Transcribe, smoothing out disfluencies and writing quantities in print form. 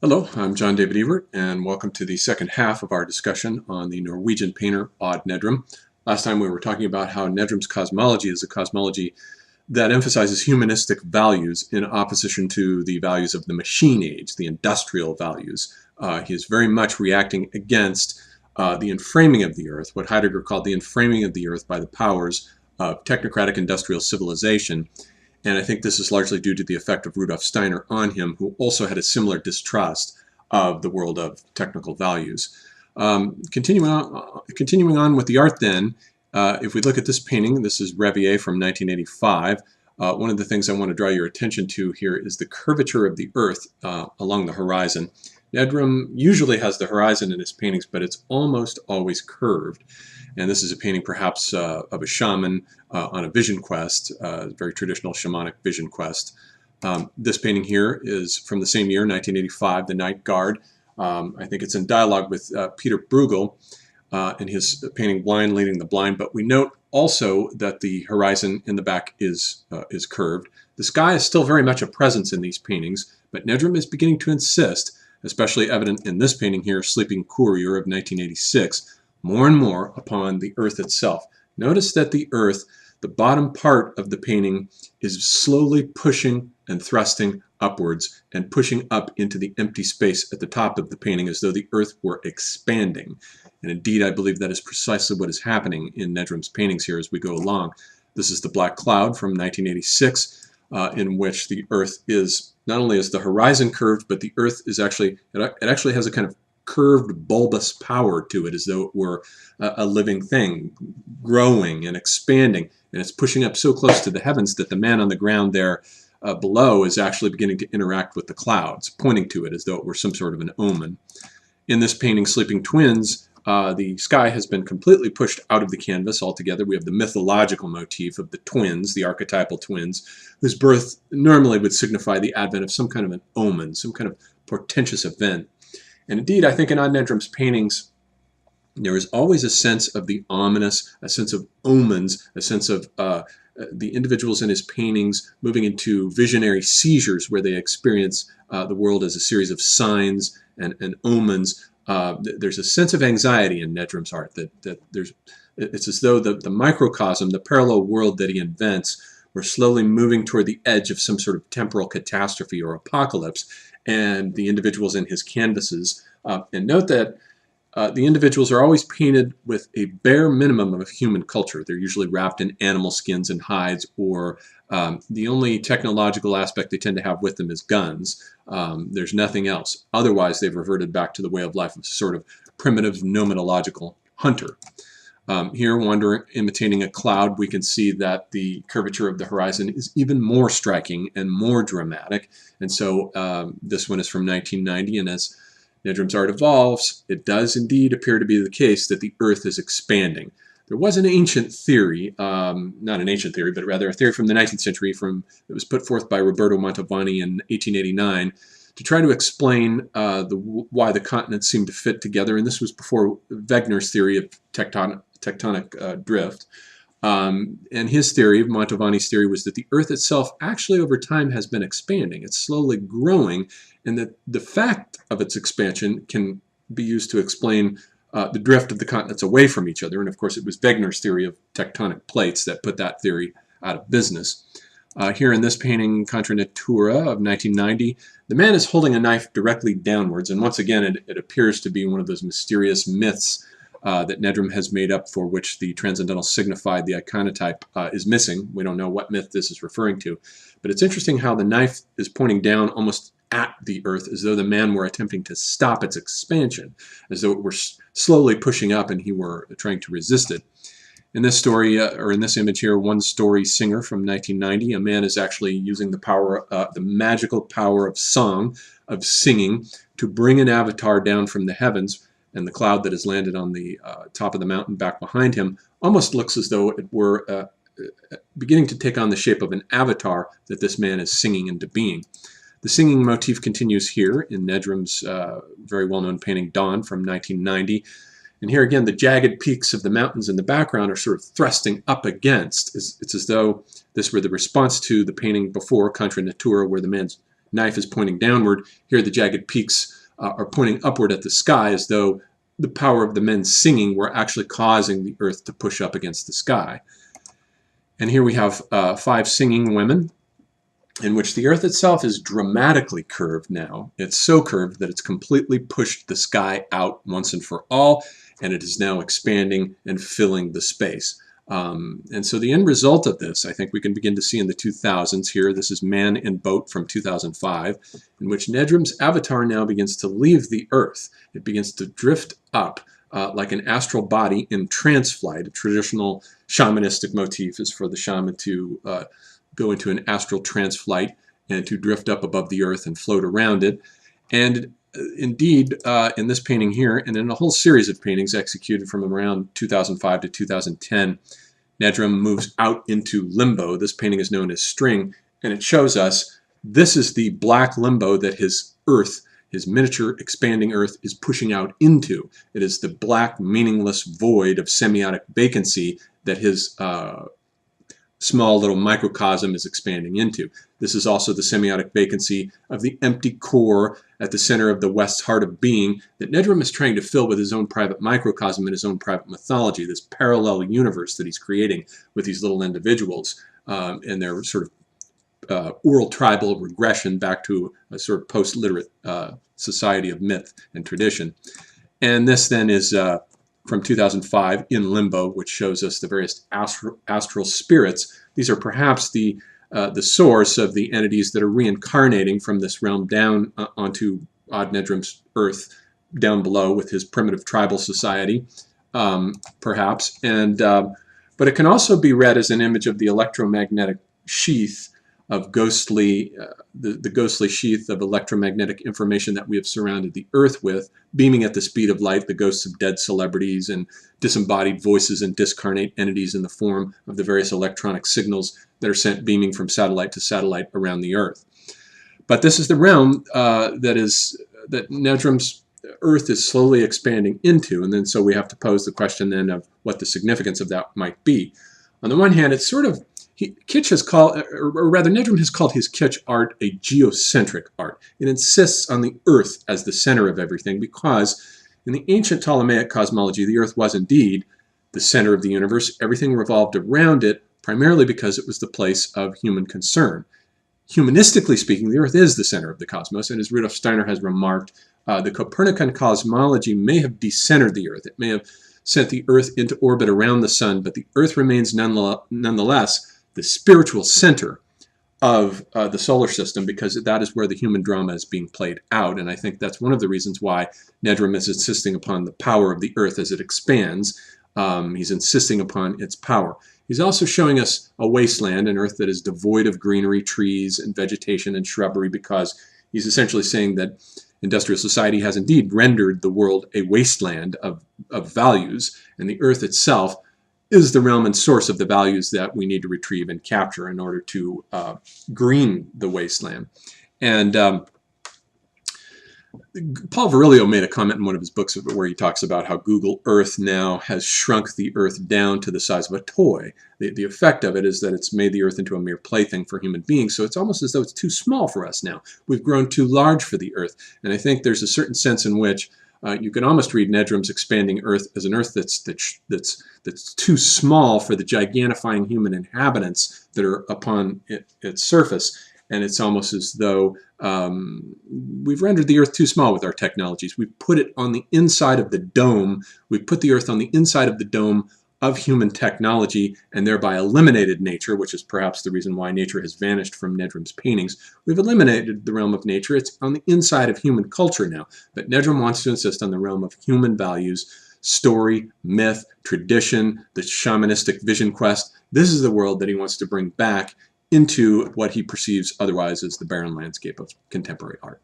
Hello, I'm John David Ebert, and welcome to the second half of our discussion on the Norwegian painter Odd Nerdrum. Last time we were talking about how Nerdrum's cosmology is a cosmology that emphasizes humanistic values in opposition to the values of the machine age, the industrial values. He is very much reacting against the enframing of the earth, what Heidegger called the enframing of the earth by the powers of technocratic industrial civilization. And I think this is largely due to the effect of Rudolf Steiner on him, who also had a similar distrust of the world of technical values. Continuing on with the art then, if we look at this painting, this is Revier from 1985. One of the things I want to draw your attention to here is the curvature of the earth along the horizon. Nerdrum usually has the horizon in his paintings, but it's almost always curved. And this is a painting perhaps of a shaman on a vision quest, a very traditional shamanic vision quest. This painting here is from the same year, 1985, The Nightguard. I think it's in dialogue with Peter Bruegel in his painting Blind Leading the Blind, but we note also that the horizon in the back is curved. The sky is still very much a presence in these paintings, but Nerdrum is beginning to insist, especially evident in this painting here, Sleeping Courier of 1986, more and more upon the earth itself. Notice that the earth, the bottom part of the painting, is slowly pushing and thrusting upwards and pushing up into the empty space at the top of the painting as though the earth were expanding. And indeed, I believe that is precisely what is happening in Nerdrum's paintings here as we go along. This is the Black Cloud from 1986, in which the earth is, not only is the horizon curved, but the earth is actually, it actually has a kind of curved bulbous power to it, as though it were a living thing, growing and expanding, and it's pushing up so close to the heavens that the man on the ground there below is actually beginning to interact with the clouds, pointing to it as though it were some sort of an omen. In this painting, Sleeping Twins, the sky has been completely pushed out of the canvas altogether. We have the mythological motif of the twins, the archetypal twins, whose birth normally would signify the advent of some kind of an omen, some kind of portentous event. And indeed, I think in Odd Nerdrum's paintings, there is always a sense of the ominous, a sense of omens, a sense of the individuals in his paintings moving into visionary seizures where they experience the world as a series of signs and omens. There's a sense of anxiety in Nerdrum's art that it's as though the microcosm, the parallel world that he invents, we're slowly moving toward the edge of some sort of temporal catastrophe or apocalypse, and the individuals in his canvases. And note that the individuals are always painted with a bare minimum of human culture. They're usually wrapped in animal skins and hides, or the only technological aspect they tend to have with them is guns. There's nothing else. Otherwise, they've reverted back to the way of life of sort of primitive nomadological hunter. Here, imitating a cloud, we can see that the curvature of the horizon is even more striking and more dramatic. And so this one is from 1990, and as Nerdrum's art evolves, it does indeed appear to be the case that the earth is expanding. There was an ancient theory, not an ancient theory, but rather a theory from the 19th century that was put forth by Roberto Mantovani in 1889 to try to explain why the continents seem to fit together. And this was before Wegener's theory of tectonic drift. And his theory, Mantovani's theory, was that the Earth itself actually over time has been expanding. It's slowly growing, and that the fact of its expansion can be used to explain the drift of the continents away from each other. And of course, it was Wegener's theory of tectonic plates that put that theory out of business. Here in this painting, Contra Natura of 1990, the man is holding a knife directly downwards, and once again, it appears to be one of those mysterious myths that Nerdrum has made up, for which the transcendental signified, the iconotype, is missing. We don't know what myth this is referring to. But it's interesting how the knife is pointing down almost at the earth, as though the man were attempting to stop its expansion, as though it were slowly pushing up and he were trying to resist it. In this story, or in this image here, One Story Singer from 1990, a man is actually using the power, the magical power of song, of singing, to bring an avatar down from the heavens. And the cloud that has landed on the top of the mountain back behind him almost looks as though it were beginning to take on the shape of an avatar that this man is singing into being. The singing motif continues here in Nerdrum's very well-known painting Dawn from 1990. And here again, the jagged peaks of the mountains in the background are sort of thrusting up against. It's as though this were the response to the painting before, Contra Natura, where the man's knife is pointing downward. Here the jagged peaks are pointing upward at the sky, as though the power of the men singing were actually causing the earth to push up against the sky. And here we have 5 singing women, in which the earth itself is dramatically curved now. It's so curved that it's completely pushed the sky out once and for all, and it is now expanding and filling the space. And so the end result of this, I think we can begin to see in the 2000s here. This is Man in Boat from 2005, in which Nerdrum's avatar now begins to leave the earth. It begins to drift up like an astral body in trance flight. A traditional shamanistic motif is for the shaman to go into an astral trance flight and to drift up above the earth and float around it. And indeed, in this painting here, and in a whole series of paintings executed from around 2005 to 2010, Nerdrum moves out into limbo. This painting is known as String, and it shows us this is the black limbo that his earth, his miniature expanding earth, is pushing out into. It is the black, meaningless void of semiotic vacancy that his small little microcosm is expanding into. This is also the semiotic vacancy of the empty core at the center of the West's heart of being that Nerdrum is trying to fill with his own private microcosm and his own private mythology, this parallel universe that he's creating with these little individuals and their sort of oral tribal regression back to a sort of post-literate society of myth and tradition. And this then is from 2005 in Limbo, which shows us the various astral spirits. These are perhaps the source of the entities that are reincarnating from this realm down onto Odd Nerdrum's earth down below with his primitive tribal society, perhaps. And but it can also be read as an image of the electromagnetic sheath of ghostly, the ghostly sheath of electromagnetic information that we have surrounded the earth with, beaming at the speed of light, the ghosts of dead celebrities and disembodied voices and discarnate entities in the form of the various electronic signals that are sent beaming from satellite to satellite around the earth. But this is the realm that Nerdrum's earth is slowly expanding into, and then so we have to pose the question then of what the significance of that might be. On the one hand, it's sort of Kitsch has called, or rather Nerdrum has called his Kitsch art a geocentric art. It insists on the earth as the center of everything because in the ancient Ptolemaic cosmology, the earth was indeed the center of the universe. Everything revolved around it primarily because it was the place of human concern. Humanistically speaking, the earth is the center of the cosmos, and as Rudolf Steiner has remarked, the Copernican cosmology may have decentered the earth. It may have sent the earth into orbit around the sun, but the earth remains nonetheless the spiritual center of the solar system, because that is where the human drama is being played out. And I think that's one of the reasons why Nerdrum is insisting upon the power of the earth as it expands. He's insisting upon its power. He's also showing us a wasteland, an earth that is devoid of greenery, trees, and vegetation and shrubbery, because he's essentially saying that industrial society has indeed rendered the world a wasteland of values, and the earth itself is the realm and source of the values that we need to retrieve and capture in order to green the wasteland. And Paul Virilio made a comment in one of his books where he talks about how Google Earth now has shrunk the Earth down to the size of a toy. The effect of it is that it's made the Earth into a mere plaything for human beings, so it's almost as though it's too small for us now. We've grown too large for the Earth, and I think there's a certain sense in which you can almost read Nerdrum's expanding Earth as an Earth that's too small for the gigantifying human inhabitants that are upon its surface. And it's almost as though we've rendered the Earth too small with our technologies. We've put it on the inside of the dome. We've put the Earth on the inside of the dome of human technology and thereby eliminated nature, which is perhaps the reason why nature has vanished from Nerdrum's paintings. We've eliminated the realm of nature. It's on the inside of human culture now. But Nerdrum wants to insist on the realm of human values, story, myth, tradition, the shamanistic vision quest. This is the world that he wants to bring back into what he perceives otherwise as the barren landscape of contemporary art.